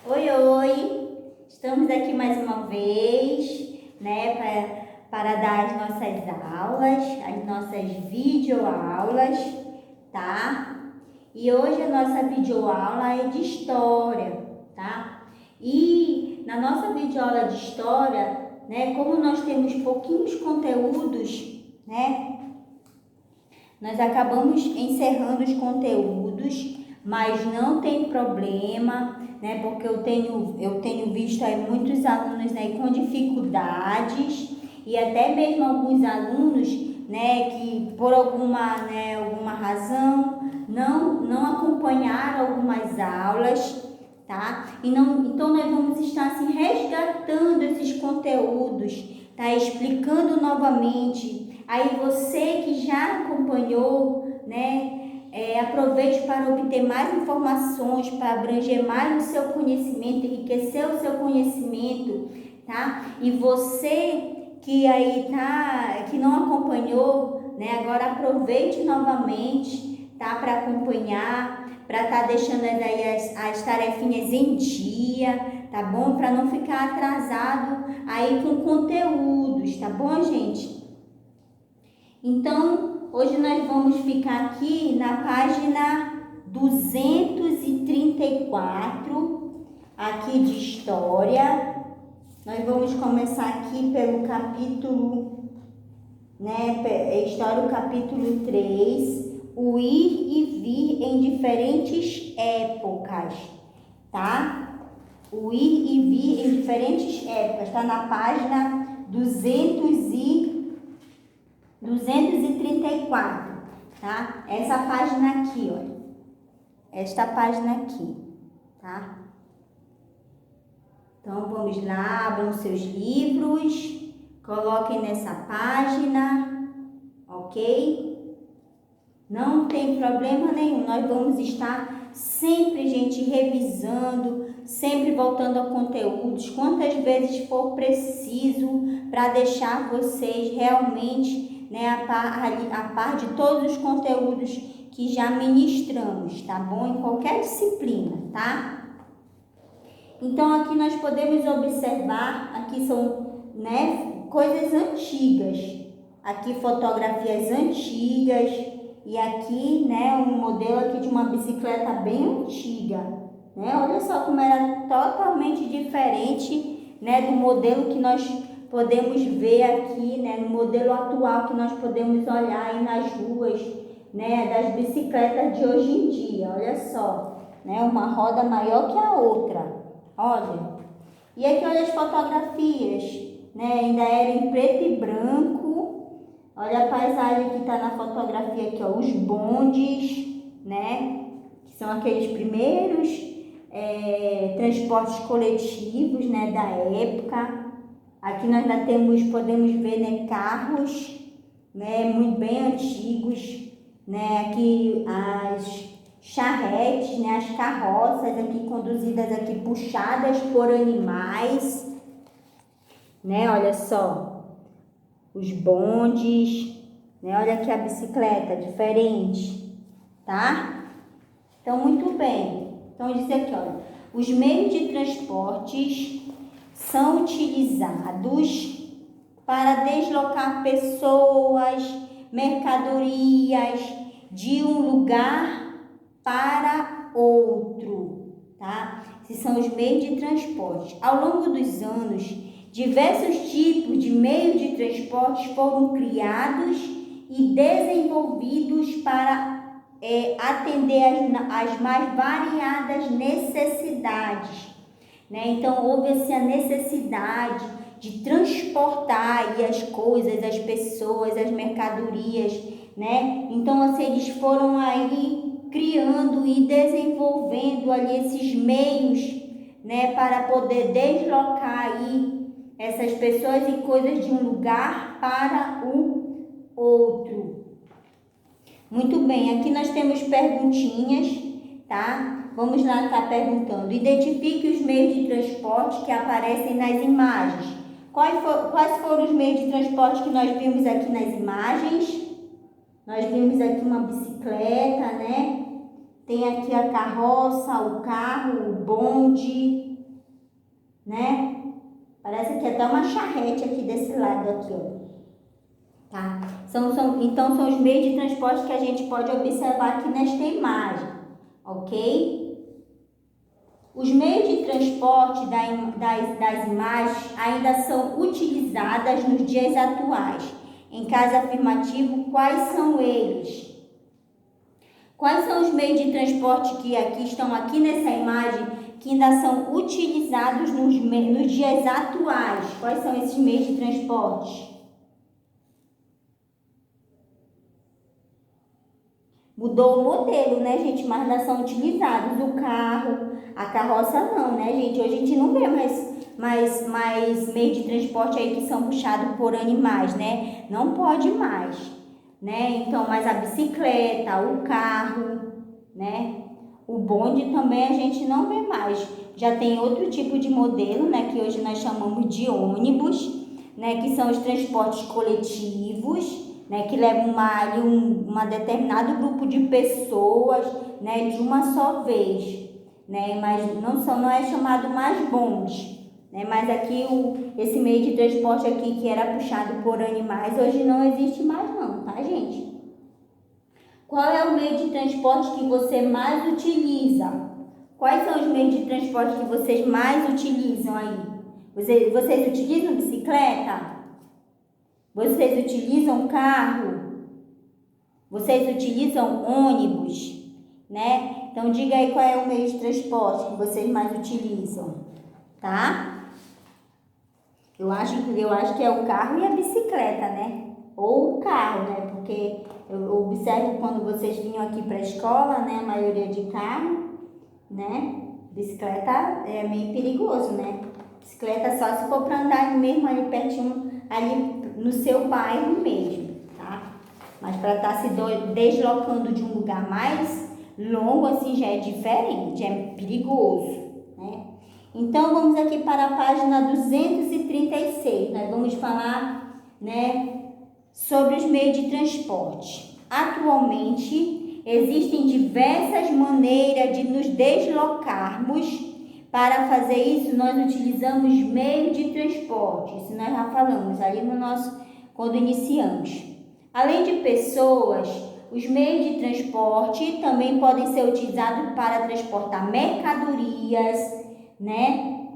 Oi, oi! Estamos aqui mais uma vez, né, para dar as nossas aulas, as nossas videoaulas, tá? E hoje a nossa videoaula é de história, tá? E na nossa videoaula de história, né, como nós temos pouquinhos conteúdos, né, nós acabamos encerrando os conteúdos, mas não tem problema, né? Porque eu tenho visto aí muitos alunos, né, com dificuldades e até mesmo alguns alunos, né, que por alguma razão não acompanharam algumas aulas, tá? Então nós vamos estar assim resgatando esses conteúdos, tá? Explicando novamente. Aí você que já acompanhou, né, aproveite para obter mais informações, para abranger mais o seu conhecimento, enriquecer o seu conhecimento, tá? E você que aí que não acompanhou, né, agora aproveite novamente, tá? Para acompanhar, para estar deixando as tarefinhas em dia, tá bom? Para não ficar atrasado aí com conteúdos, tá bom, gente? Então, hoje nós vamos ficar aqui na página 234, aqui de História. Nós vamos começar aqui pelo capítulo, né, História, o capítulo 3, o ir e vir em diferentes épocas, tá? O ir e vir em diferentes épocas, está na página 234, tá? Essa página aqui, olha. Esta página aqui, tá? Então, vamos lá, abram seus livros, coloquem nessa página, ok? Não tem problema nenhum, nós vamos estar sempre, gente, revisando, sempre voltando a conteúdos, quantas vezes for preciso, para deixar vocês realmente, né, a par de todos os conteúdos que já ministramos, tá bom? Em qualquer disciplina, tá? Então, aqui nós podemos observar, aqui são, né, coisas antigas, aqui fotografias antigas, e aqui, né, um modelo aqui de uma bicicleta bem antiga, né? Olha só como era totalmente diferente, né, do modelo que nós podemos ver aqui, né, no modelo atual que nós podemos olhar aí nas ruas, né, das bicicletas de hoje em dia. Olha só, né, uma roda maior que a outra. Olha. E aqui olha as fotografias, né, ainda era em preto e branco. Olha a paisagem que está na fotografia aqui, ó, os bondes, né, que são aqueles primeiros transportes coletivos, né, da época. Aqui nós ainda podemos ver, né, carros, né, muito bem antigos, né, aqui as charretes, né, as carroças aqui conduzidas aqui, puxadas por animais, né, olha só. Os bondes, né? Olha aqui a bicicleta, diferente, tá? Então, muito bem. Então, diz aqui, olha, os meios de transportes são utilizados para deslocar pessoas, mercadorias de um lugar para outro, tá? Esses são os meios de transporte. Ao longo dos anos, diversos tipos de meios de transporte foram criados e desenvolvidos para atender as mais variadas necessidades, né? Então, houve-se a necessidade de transportar aí as coisas, as pessoas, as mercadorias, né? Então, assim, eles foram aí criando e desenvolvendo ali esses meios, né, para poder deslocar aí essas pessoas e coisas de um lugar para o outro. Muito bem, aqui nós temos perguntinhas, tá? Vamos lá estar perguntando. Identifique os meios de transporte que aparecem nas imagens. Quais foram os meios de transporte que nós vimos aqui nas imagens? Nós vimos aqui uma bicicleta, né? Tem aqui a carroça, o carro, o bonde, né? Parece que até uma charrete aqui desse lado aqui, ó. Tá? Então, são os meios de transporte que a gente pode observar aqui nesta imagem, ok? Os meios de transporte das imagens ainda são utilizados nos dias atuais. Em caso afirmativo, quais são eles? Quais são os meios de transporte que estão aqui nessa imagem que ainda são utilizados nos dias atuais? Quais são esses meios de transporte? Mudou o modelo, né, gente? Mas ainda são utilizados. O carro, a carroça não, né, gente? Hoje a gente não vê mais meios de transporte aí que são puxados por animais, né? Não pode mais, né? Então, mas a bicicleta, o carro, né? O bonde também a gente não vê mais. Já tem outro tipo de modelo, né? Que hoje nós chamamos de ônibus, né? Que são os transportes coletivos, né, que levam uma determinado grupo de pessoas, né, de uma só vez, né, mas não é chamado mais bonde, né, mas aqui esse meio de transporte aqui que era puxado por animais hoje não existe mais não, tá, gente? Qual é o meio de transporte que você mais utiliza? Quais são os meios de transporte que vocês mais utilizam aí? Vocês utilizam bicicleta? Vocês utilizam carro? Vocês utilizam ônibus? Né? Então, diga aí qual é o meio de transporte que vocês mais utilizam, tá? Eu acho que é o carro e a bicicleta, né? Ou o carro, né? Porque eu observo quando vocês vinham aqui para a escola, né? A maioria de carro, né? Bicicleta é meio perigoso, né? Bicicleta só se for para andar mesmo ali pertinho, ali no seu bairro mesmo, tá? Mas para estar se deslocando de um lugar mais longo assim já é diferente, é perigoso, né? Então vamos aqui para a página 236. Nós vamos falar, né, sobre os meios de transporte. Atualmente existem diversas maneiras de nos deslocarmos. Para fazer isso, nós utilizamos meios de transporte. Isso nós já falamos ali quando iniciamos. Além de pessoas, os meios de transporte também podem ser utilizados para transportar mercadorias, né?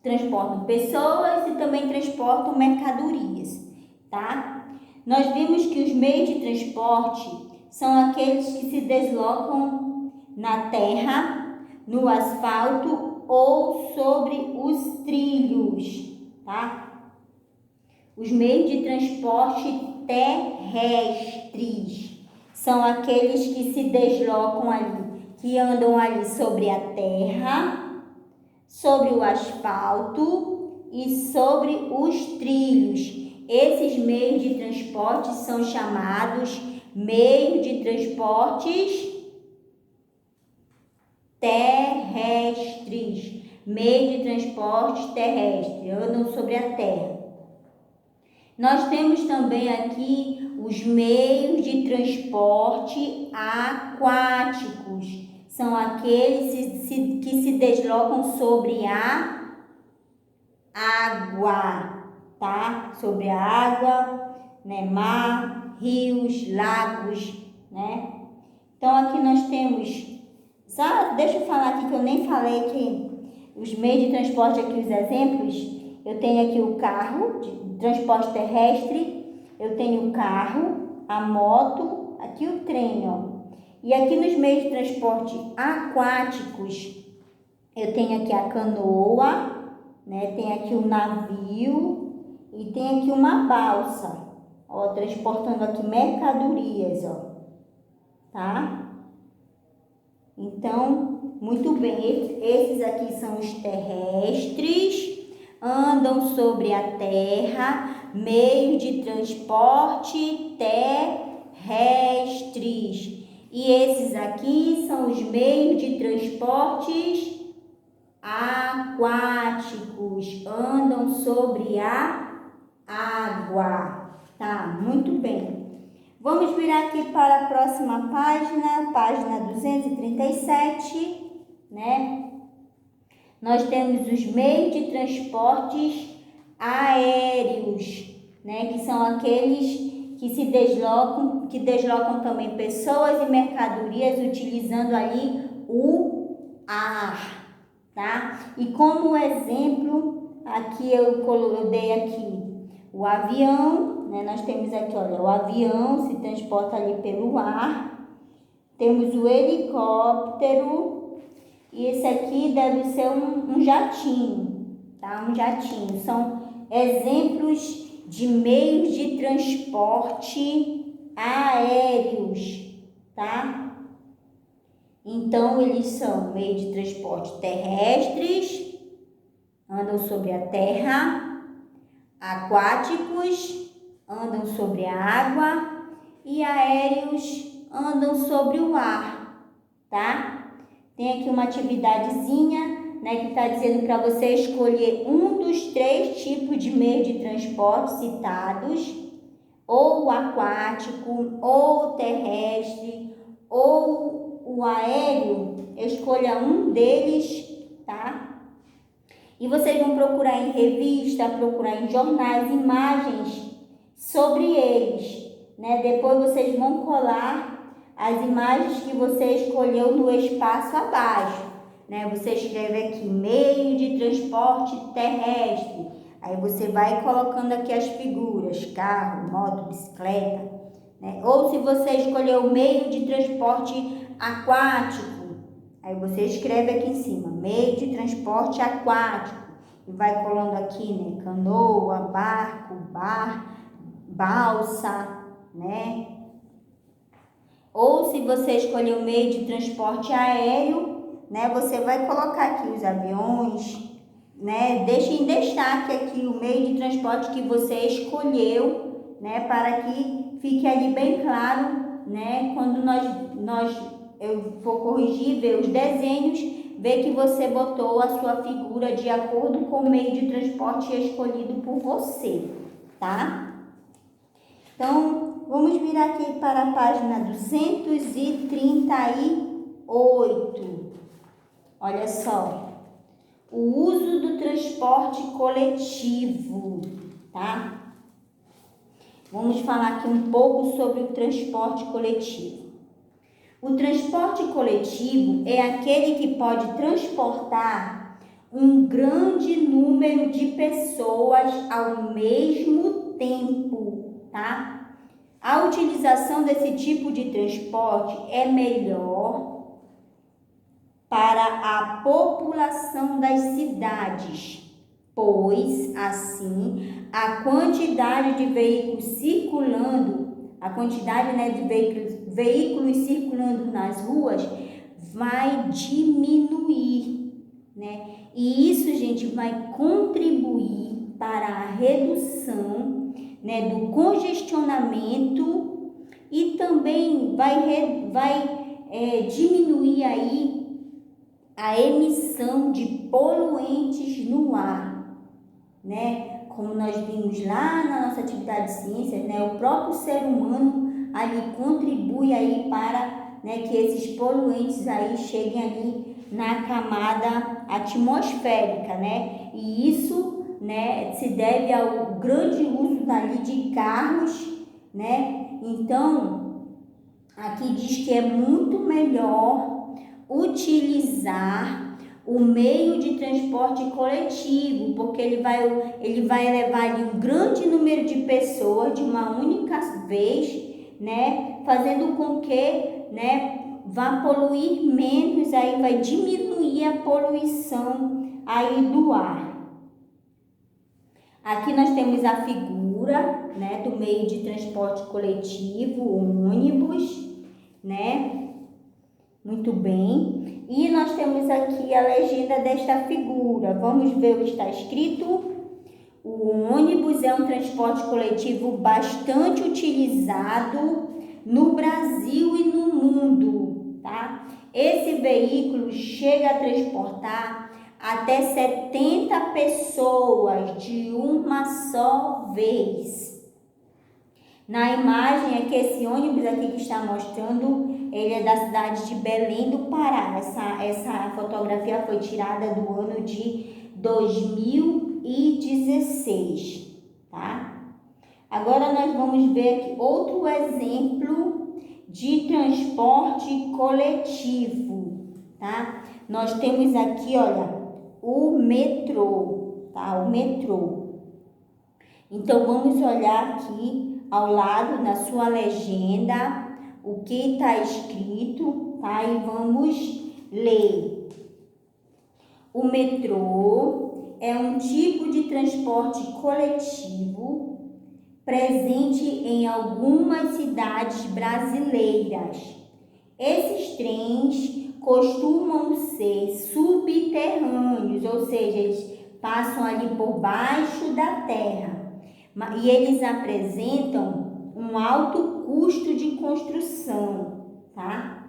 Transportam pessoas e também transportam mercadorias, tá? Nós vimos que os meios de transporte são aqueles que se deslocam na terra, no asfalto ou sobre os trilhos, tá? Os meios de transporte terrestres são aqueles que se deslocam ali, que andam ali sobre a terra, sobre o asfalto e sobre os trilhos. Esses meios de transporte são chamados meios de transportes terrestres. Meio de transporte terrestre, andam sobre a terra. Nós temos também aqui os meios de transporte aquáticos. São aqueles que se deslocam sobre a água, tá? Sobre a água, né? Mar, rios, lagos, né? Então aqui nós temos... Só deixa eu falar aqui que eu nem falei que os meios de transporte aqui, os exemplos, eu tenho aqui o carro, de transporte terrestre, eu tenho o carro, a moto, aqui o trem, ó. E aqui nos meios de transporte aquáticos, eu tenho aqui a canoa, né? Tem aqui o navio e tem aqui uma balsa, ó, transportando aqui mercadorias, ó, tá? Então, muito bem, esses aqui são os terrestres, andam sobre a terra, meios de transporte terrestres. E esses aqui são os meios de transportes aquáticos, andam sobre a água, tá? Muito bem. Vamos virar aqui para a próxima página, página 237, né? Nós temos os meios de transportes aéreos, né, que são aqueles que deslocam também pessoas e mercadorias utilizando ali o ar, tá? E como exemplo, aqui eu dei aqui o avião, né? Nós temos aqui, olha, o avião se transporta ali pelo ar, temos o helicóptero e esse aqui deve ser um jatinho, tá? Um jatinho, são exemplos de meios de transporte aéreos, tá? Então, eles são meios de transporte terrestres, andam sobre a terra, aquáticos, andam sobre a água e aéreos andam sobre o ar, tá? Tem aqui uma atividadezinha, né, que está dizendo para você escolher um dos 3 tipos de meio de transporte citados, ou o aquático, ou o terrestre, ou o aéreo. Escolha um deles, tá? E vocês vão procurar em revista, procurar em jornais, imagens sobre eles, né? Depois vocês vão colar as imagens que você escolheu no espaço abaixo. Né? Você escreve aqui, meio de transporte terrestre. Aí você vai colocando aqui as figuras, carro, moto, bicicleta. Né? Ou se você escolheu meio de transporte aquático, aí você escreve aqui em cima, meio de transporte aquático. E vai colando aqui, né? Canoa, barco, balsa, né? Ou se você escolheu meio de transporte aéreo, né, você vai colocar aqui os aviões, né, deixa em destaque aqui o meio de transporte que você escolheu, né, para que fique ali bem claro, né, quando eu for corrigir, ver os desenhos, ver que você botou a sua figura de acordo com o meio de transporte escolhido por você, tá? Então, vamos virar aqui para a página 238. Olha só, o uso do transporte coletivo, tá? Vamos falar aqui um pouco sobre o transporte coletivo. O transporte coletivo é aquele que pode transportar um grande número de pessoas ao mesmo tempo, tá? A utilização desse tipo de transporte é melhor para a população das cidades, pois assim a quantidade de veículos circulando, de veículos circulando nas ruas vai diminuir, né? E isso, gente, vai contribuir para a redução, né, do congestionamento e também vai diminuir aí a emissão de poluentes no ar, né? Como nós vimos lá na nossa atividade de ciências, né? O próprio ser humano ali contribui aí para, né, que esses poluentes aí cheguem ali na camada atmosférica, né? E isso, né, se deve ao grande uso ali de carros, né? Então, aqui diz que é muito melhor utilizar o meio de transporte coletivo, porque ele vai levar ali um grande número de pessoas de uma única vez, né, fazendo com que, né, vá poluir menos, aí vai diminuir a poluição aí do ar. Aqui nós temos a figura, né, do meio de transporte coletivo, o ônibus, né? Muito bem. E nós temos aqui a legenda desta figura. Vamos ver o que está escrito. O ônibus é um transporte coletivo bastante utilizado no Brasil e no mundo, tá? Esse veículo chega a transportar até 70 pessoas de uma só vez. Na imagem é que esse ônibus aqui que está mostrando ele é da cidade de Belém do Pará. Essa fotografia foi tirada do ano de 2016, tá? Agora nós vamos ver aqui outro exemplo de transporte coletivo, tá? Nós temos aqui, olha, o metrô, tá? O metrô. Então, vamos olhar aqui ao lado, na sua legenda, o que está escrito, tá? E vamos ler. O metrô é um tipo de transporte coletivo presente em algumas cidades brasileiras. Esses trens costumam ser subterrâneos, ou seja, eles passam ali por baixo da terra. E eles apresentam um alto custo de construção, tá?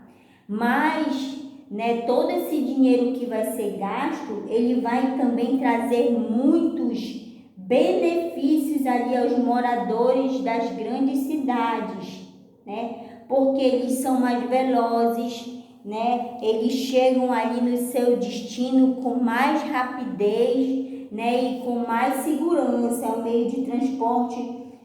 Mas, né, todo esse dinheiro que vai ser gasto, ele vai também trazer muitos benefícios ali aos moradores das grandes cidades, né? Porque eles são mais velozes, né? Eles chegam ali no seu destino com mais rapidez, né, e com mais segurança. É um meio de transporte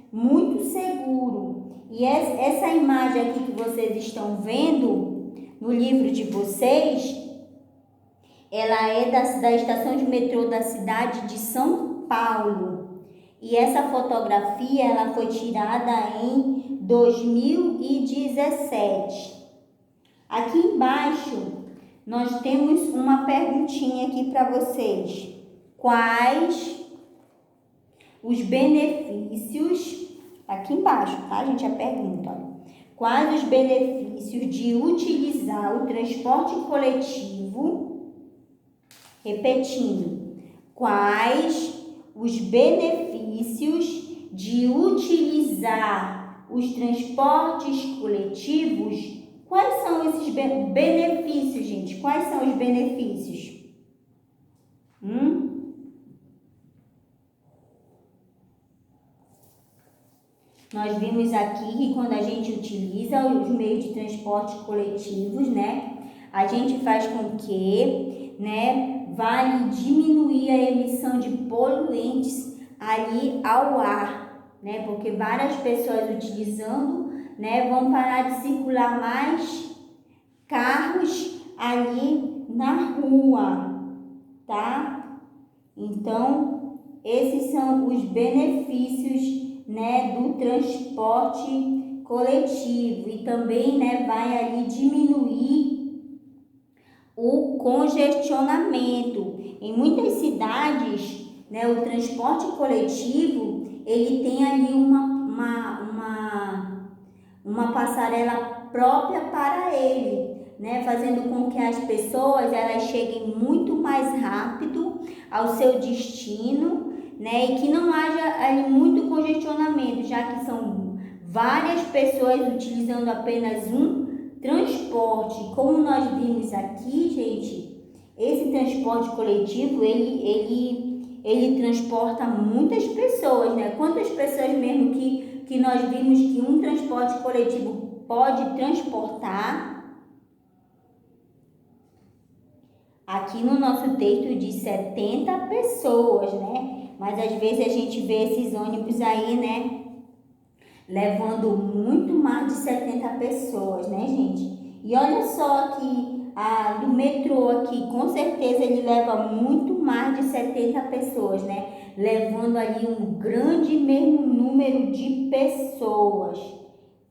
muito seguro. E essa imagem aqui que vocês estão vendo no livro de vocês, ela é da estação de metrô da cidade de São Paulo. E essa fotografia ela foi tirada em 2017. Aqui embaixo nós temos uma perguntinha aqui para vocês. Quais os benefícios, aqui embaixo, tá, gente, a pergunta, olha. Quais os benefícios de utilizar o transporte coletivo? Repetindo, quais os benefícios de utilizar os transportes coletivos? Quais são esses benefícios, gente? Quais são os benefícios? Nós vimos aqui que quando a gente utiliza os meios de transporte coletivos, né, a gente faz com que, né, vai diminuir a emissão de poluentes ali ao ar, né, porque várias pessoas utilizando, né, vão parar de circular mais carros ali na rua, tá? Então, esses são os benefícios, né, do transporte coletivo, e também, né, vai ali diminuir o congestionamento. Em muitas cidades, né, o transporte coletivo, ele tem ali uma passarela própria para ele, né, fazendo com que as pessoas elas cheguem muito mais rápido ao seu destino, né, e que não haja ali muito congestionamento, já que são várias pessoas utilizando apenas um transporte. Como nós vimos aqui, gente, esse transporte coletivo, ele transporta muitas pessoas, né? Quantas pessoas mesmo que nós vimos que um transporte coletivo pode transportar? Aqui no nosso texto de 70 pessoas, né? Mas às vezes a gente vê esses ônibus aí, né, levando muito mais de 70 pessoas, né, gente? E olha só que do metrô aqui, com certeza ele leva muito mais de 70 pessoas, né? Levando ali um grande mesmo número de pessoas,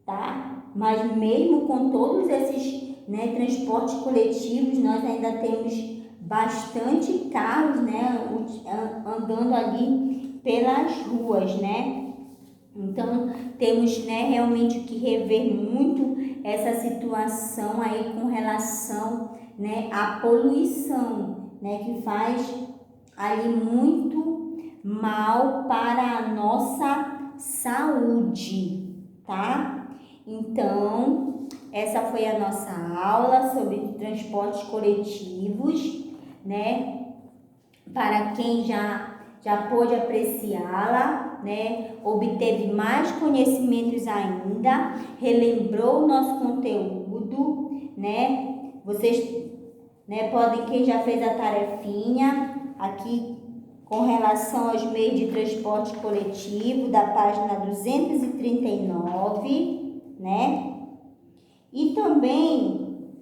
tá? Mas mesmo com todos esses, né, transportes coletivos, nós ainda temos bastante carros, né, andando ali pelas ruas, né? Então, temos, né, realmente que rever muito essa situação aí com relação, né, à poluição, né, que faz ali muito mal para a nossa saúde, tá? Então, essa foi a nossa aula sobre transportes coletivos, né? Para quem já pôde apreciá-la, né? Obteve mais conhecimentos ainda, relembrou o nosso conteúdo, conteúdo, né? Vocês, né, podem, quem já fez a tarefinha aqui com relação aos meios de transporte coletivo, da página 239, né? E também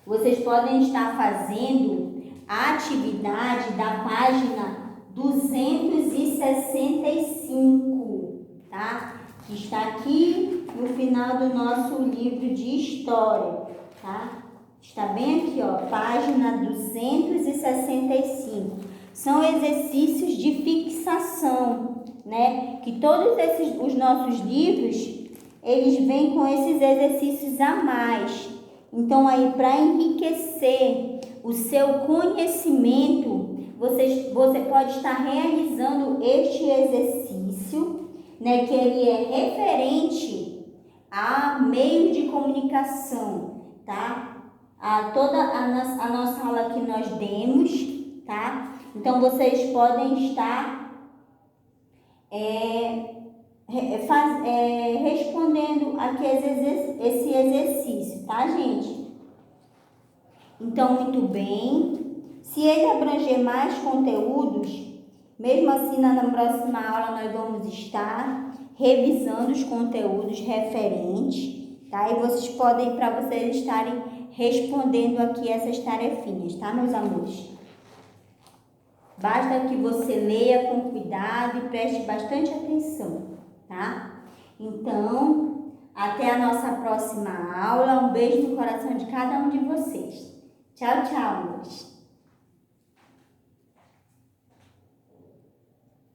vocês podem estar fazendo a atividade da página 265, tá? Que está aqui no final do nosso livro de história, tá? Está bem aqui, ó, página 265. São exercícios de fixação, né? Que todos os nossos livros, eles vêm com esses exercícios a mais. Então, aí, para enriquecer o seu conhecimento, você pode estar realizando este exercício, né? Que ele é referente a meios de comunicação, tá? A toda a nossa aula que nós demos, tá? Então, vocês podem estar respondendo aqui esse exercício, tá, gente? Então, muito bem. Se ele abranger mais conteúdos, mesmo assim, na próxima aula nós vamos estar revisando os conteúdos referentes, tá? E vocês podem, para vocês estarem respondendo aqui essas tarefinhas, tá, meus amores? Basta que você leia com cuidado e preste bastante atenção, tá? Então, até a nossa próxima aula. Um beijo no coração de cada um de vocês. Tchau, tchau, amores.